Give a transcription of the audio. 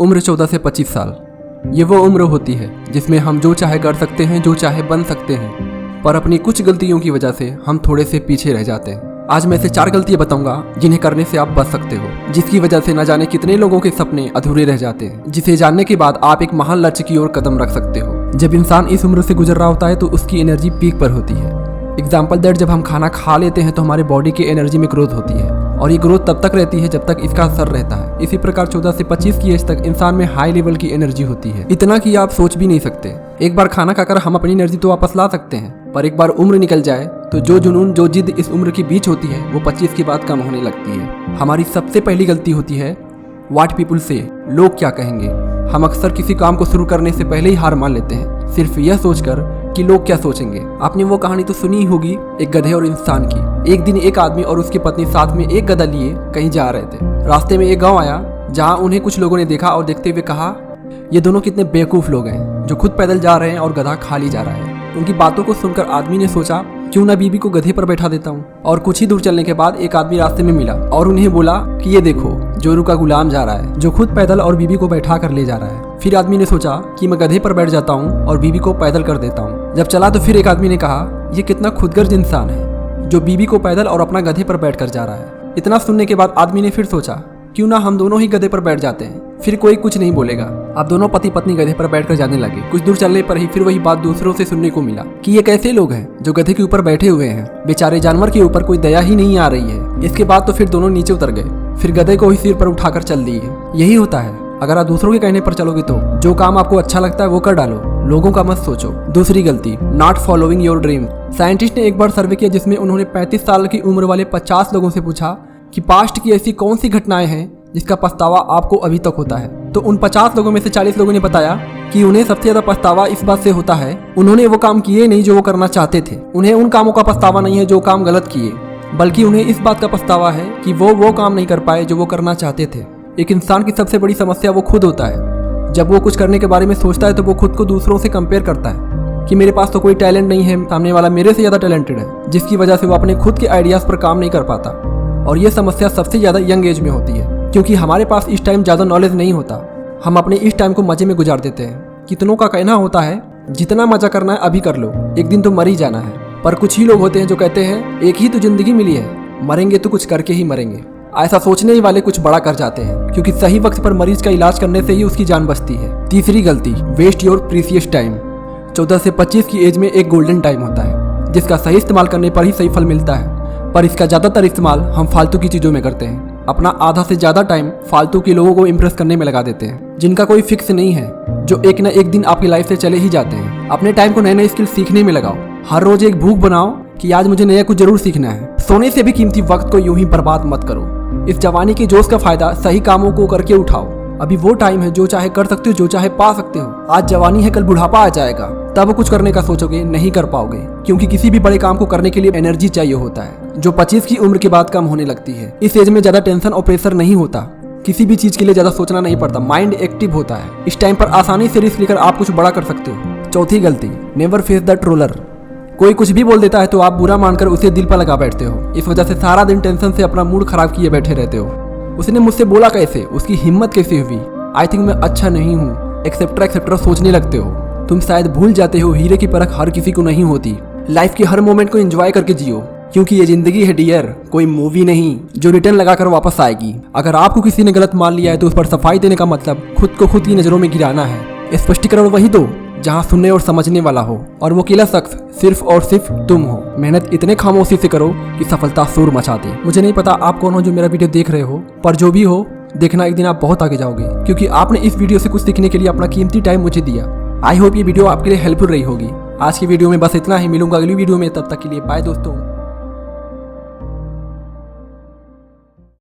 उम्र 14 से 25 साल। ये वो उम्र होती है जिसमें हम जो चाहे कर सकते हैं, जो चाहे बन सकते हैं, पर अपनी कुछ गलतियों की वजह से हम थोड़े से पीछे रह जाते हैं। आज मैं ऐसे 4 गलतियां बताऊंगा जिन्हें करने से आप बच सकते हो, जिसकी वजह से न जाने कितने लोगों के सपने अधूरे रह जाते हैं, जिसे जानने के बाद आप एक महान लक्ष्य की ओर कदम रख सकते हो। जब इंसान इस उम्र से गुजर रहा होता है तो उसकी एनर्जी पीक पर होती है। एग्जाम्पल दैट जब हम खाना खा लेते हैं तो हमारी बॉडी की एनर्जी में ग्रोथ होती है, और ये ग्रोथ तब तक रहती है जब तक इसका असर रहता है। इसी प्रकार 14 से 25 की एज तक इंसान में हाई लेवल की एनर्जी होती है, इतना कि आप सोच भी नहीं सकते। एक बार खाना खाकर हम अपनी एनर्जी तो वापस ला सकते हैं, पर एक बार उम्र निकल जाए तो जो जुनून, जो जिद इस उम्र के बीच होती है वो 25 के बाद कम होने लगती है। हमारी सबसे पहली गलती होती है व्हाट पीपुल से, लोग क्या कहेंगे। हम अक्सर किसी काम को शुरू करने से पहले ही हार मान लेते हैं, सिर्फ यह सोचकर कि लोग क्या सोचेंगे। आपने वो कहानी तो सुनी ही होगी, एक गधे और इंसान की। एक दिन एक आदमी और उसकी पत्नी साथ में एक गधा लिए कहीं जा रहे थे। रास्ते में एक गांव आया जहां उन्हें कुछ लोगों ने देखा और देखते हुए कहा, ये दोनों कितने बेवकूफ लोग हैं जो खुद पैदल जा रहे हैं और गधा खाली जा रहा है। उनकी बातों को सुनकर आदमी ने सोचा, क्यों ना बीबी को गधे पर बैठा देता हूँ। और कुछ ही दूर चलने के बाद एक आदमी रास्ते में मिला और उन्हें बोला कि ये देखो, जोरू का गुलाम जा रहा है जो खुद पैदल और बीबी को बैठा कर ले जा रहा है। फिर आदमी ने सोचा कि मैं गधे पर बैठ जाता हूँ और बीबी को पैदल कर देता हूँ। जब चला तो फिर एक आदमी ने कहा, ये कितना खुदगर्ज इंसान है जो बीबी को पैदल और अपना गधे पर बैठ कर जा रहा है। इतना सुनने के बाद आदमी ने फिर सोचा, क्यों ना हम दोनों ही गधे पर बैठ जाते हैं, फिर कोई कुछ नहीं बोलेगा। अब दोनों पति पत्नी गधे पर बैठकर जाने लगे। कुछ दूर चलने पर ही फिर वही बात दूसरों से सुनने को मिला कि ये कैसे लोग हैं जो गधे के ऊपर बैठे हुए हैं, बेचारे जानवर के ऊपर कोई दया ही नहीं आ रही है। इसके बाद तो फिर दोनों नीचे उतर गए, फिर गधे को ही सिर पर उठाकर चल दिए। यही होता है, अगर आप दूसरों के कहने पर चलोगे तो जो काम आपको अच्छा लगता है वो कर डालो, लोगों का मत सोचो। दूसरी गलती, not following your dream. Scientist ने एक बार सर्वे किया जिसमें उन्होंने 35 साल की उम्र वाले 50 लोगों से पूछा कि पास्ट की ऐसी कौन सी घटनाएं हैं जिसका पछतावा आपको अभी तक होता है। तो उन 50 लोगों में से 40 लोगों ने बताया कि उन्हें सबसे ज्यादा पछतावा इस बात से होता है, उन्होंने वो काम किए नहीं जो वो करना चाहते थे। उन्हें उन कामों का पछतावा नहीं है जो काम गलत किए, बल्कि उन्हें इस बात का पछतावा है कि वो काम नहीं कर पाए जो वो करना चाहते थे। एक इंसान की सबसे बड़ी समस्या वो खुद होता है। जब वो कुछ करने के बारे में सोचता है तो वो खुद को दूसरों से कंपेयर करता है कि मेरे पास तो कोई टैलेंट नहीं है, सामने वाला मेरे से ज्यादा टैलेंटेड है, जिसकी वजह से वो अपने खुद के आइडियाज पर काम नहीं कर पाता। और ये समस्या सबसे ज्यादा यंग एज में होती है, क्योंकि हमारे पास इस टाइम ज़्यादा नॉलेज नहीं होता। हम अपने इस टाइम को मजे में गुजार देते हैं। कितनों का कहना होता है, जितना मजा करना है अभी कर लो, एक दिन तो मर ही जाना है। पर कुछ ही लोग होते हैं जो कहते हैं, एक ही तो जिंदगी मिली है, मरेंगे तो कुछ करके ही मरेंगे। ऐसा सोचने ही वाले कुछ बड़ा कर जाते हैं, क्योंकि सही वक्त पर मरीज का इलाज करने से ही उसकी जान बचती है। तीसरी गलती, वेस्ट योर प्रीसियस टाइम। 14 से 25 की एज में एक गोल्डन टाइम होता है जिसका सही इस्तेमाल करने पर ही सही फल मिलता है, पर इसका ज़्यादातर इस्तेमाल हम फालतू की चीज़ों में करते हैं। अपना आधा से ज्यादा टाइम फालतू के लोगों को इम्प्रेस करने में लगा देते हैं, जिनका कोई फिक्स नहीं है, जो एक न एक दिन आपकी लाइफ से चले ही जाते हैं। अपने टाइम को नए नए स्किल सीखने में लगाओ। हर रोज एक भूख बनाओ कि आज मुझे नया कुछ जरूर सीखना है। सोने से भी कीमती वक्त को यूं ही बर्बाद मत करो। इस जवानी के जोश का फायदा सही कामों को करके उठाओ। अभी वो टाइम है जो चाहे कर सकते हो, जो चाहे पा सकते हो। आज जवानी है, कल बुढ़ापा आ जाएगा, तब कुछ करने का सोचोगे, नहीं कर पाओगे, क्योंकि किसी भी बड़े काम को करने के लिए एनर्जी चाहिए होता है, जो 25 की उम्र के बाद कम होने लगती है। इस एज में ज्यादा टेंशन और प्रेशर नहीं होता, किसी भी चीज के लिए ज्यादा सोचना नहीं पड़ता, माइंड एक्टिव होता है। इस टाइम पर आसानी से रिस्क लेकर आप कुछ बड़ा कर सकते हो। चौथी गलती, नेवर फेस द ट्रोलर। कोई कुछ भी बोल देता है तो आप बुरा मानकर उसे दिल पर लगा बैठते हो। इस वजह से सारा दिन टेंशन से अपना मूड खराब किए बैठे रहते हो। उसने मुझसे बोला कैसे, उसकी हिम्मत कैसे हुई, आई थिंक मैं अच्छा नहीं हूँ, एक्सेप्ट्रा एक्सेप्ट्रा सोचने लगते हो। तुम शायद भूल जाते हो, हीरे की परख हर किसी को नहीं होती। लाइफ के हर मोमेंट को एंजॉय करके जियो, क्योंकि ये जिंदगी है डियर, कोई मूवी नहीं जो रिटर्न लगाकर वापस आएगी। अगर आपको किसी ने गलत मान लिया है तो उस पर सफाई देने का मतलब खुद को खुद की नजरों में गिराना है। स्पष्टीकरण वही दो जहाँ सुनने और समझने वाला हो, और वो अकेला शख्स सिर्फ और सिर्फ तुम हो। मेहनत इतने खामोशी से करो कि सफलता शोर मचा दे। मुझे नहीं पता आप कौन हो जो मेरा वीडियो देख रहे हो, पर जो भी हो, देखना एक दिन आप बहुत आगे जाओगे, क्योंकि आपने इस वीडियो से कुछ सीखने के लिए अपना कीमती टाइम मुझे दिया। आई होप ये वीडियो आपके लिए हेल्पफुल रही होगी। आज की वीडियो में बस इतना ही, मिलूंगा अगली वीडियो में, तब तक के लिए बाय दोस्तों।